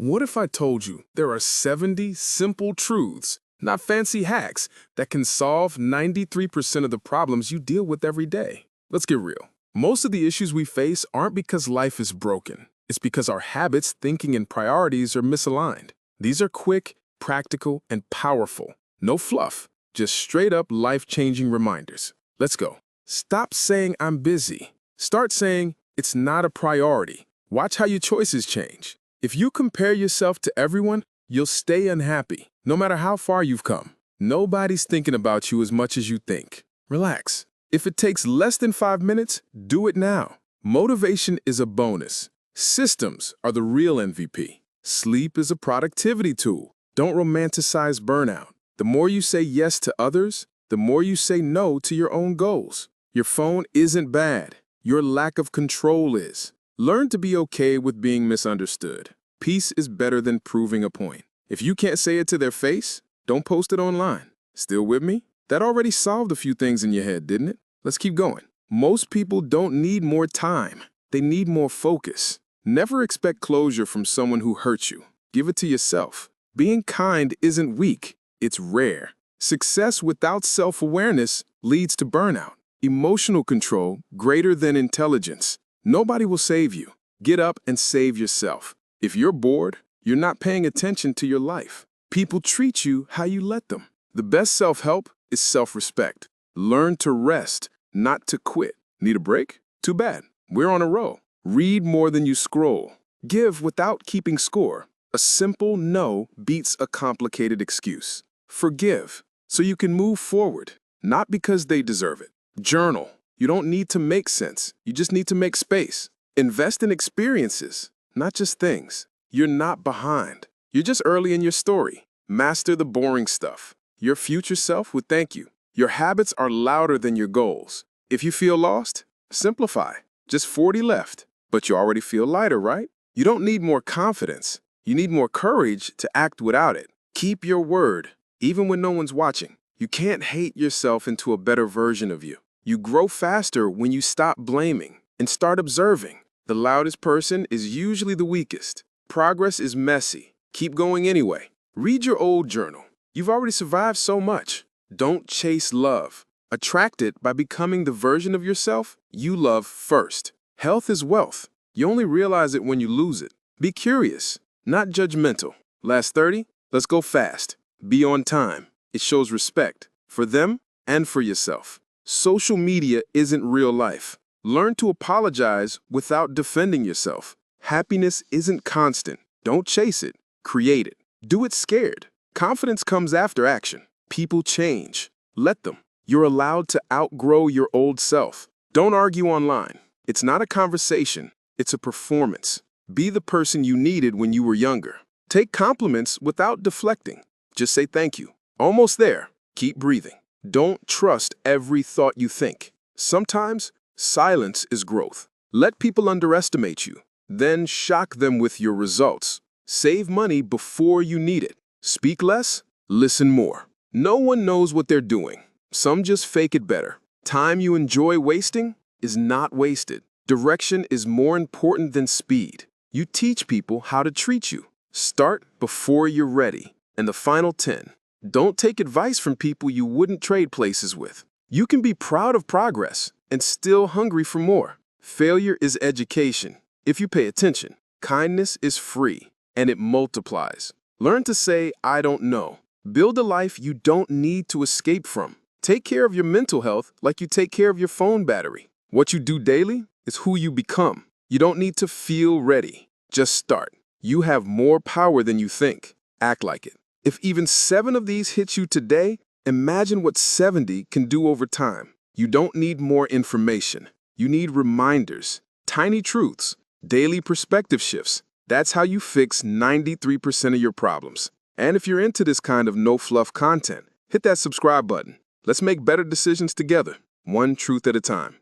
What if I told you there are 70 simple truths, not fancy hacks, that can solve 93% of the problems you deal with every day? Let's get real. Most of the issues we face aren't because life is broken. It's because our habits, thinking, and priorities are misaligned. These are quick, practical, and powerful. No fluff, just straight-up life-changing reminders. Let's go. Stop saying I'm busy. Start saying it's not a priority. Watch how your choices change. If you compare yourself to everyone, you'll stay unhappy, no matter how far you've come. Nobody's thinking about you as much as you think. Relax. If it takes less than 5 minutes, do it now. Motivation is a bonus. Systems are the real MVP. Sleep is a productivity tool. Don't romanticize burnout. The more you say yes to others, the more you say no to your own goals. Your phone isn't bad. Your lack of control is. Learn to be okay with being misunderstood. Peace is better than proving a point. If you can't say it to their face, don't post it online. Still with me? That already solved a few things in your head, didn't it? Let's keep going. Most people don't need more time. They need more focus. Never expect closure from someone who hurt you. Give it to yourself. Being kind isn't weak. It's rare. Success without self-awareness leads to burnout. Emotional control greater than intelligence. Nobody will save you. Get up and save yourself. If you're bored, you're not paying attention to your life. People treat you how you let them. The best self-help is self-respect. Learn to rest, not to quit. Need a break? Too bad. We're on a roll. Read more than you scroll. Give without keeping score. A simple no beats a complicated excuse. Forgive so you can move forward, not because they deserve it. Journal. You don't need to make sense. You just need to make space. Invest in experiences, not just things. You're not behind. You're just early in your story. Master the boring stuff. Your future self would thank you. Your habits are louder than your goals. If you feel lost, simplify. Just 40 left. But you already feel lighter, right? You don't need more confidence. You need more courage to act without it. Keep your word, even when no one's watching. You can't hate yourself into a better version of you. You grow faster when you stop blaming and start observing. The loudest person is usually the weakest. Progress is messy. Keep going anyway. Read your old journal. You've already survived so much. Don't chase love. Attract it by becoming the version of yourself you love first. Health is wealth. You only realize it when you lose it. Be curious, not judgmental. Last 30? Let's go fast. Be on time. It shows respect for them and for yourself. Social media isn't real life. Learn to apologize without defending yourself. Happiness isn't constant. Don't chase it. Create it. Do it scared. Confidence comes after action. People change. Let them. You're allowed to outgrow your old self. Don't argue online. It's not a conversation. It's a performance. Be the person you needed when you were younger. Take compliments without deflecting. Just say thank you. Almost there. Keep breathing. Don't trust every thought you think. Sometimes, silence is growth. Let people underestimate you. Then shock them with your results. Save money before you need it. Speak less, listen more. No one knows what they're doing. Some just fake it better. Time you enjoy wasting is not wasted. Direction is more important than speed. You teach people how to treat you. Start before you're ready. And the final 10. Don't take advice from people you wouldn't trade places with. You can be proud of progress and still hungry for more. Failure is education. If you pay attention, kindness is free and it multiplies. Learn to say, I don't know. Build a life you don't need to escape from. Take care of your mental health like you take care of your phone battery. What you do daily is who you become. You don't need to feel ready. Just start. You have more power than you think. Act like it. If even 7 of these hit you today, imagine what 70 can do over time. You don't need more information. You need reminders, tiny truths, daily perspective shifts. That's how you fix 93% of your problems. And if you're into this kind of no-fluff content, hit that subscribe button. Let's make better decisions together, one truth at a time.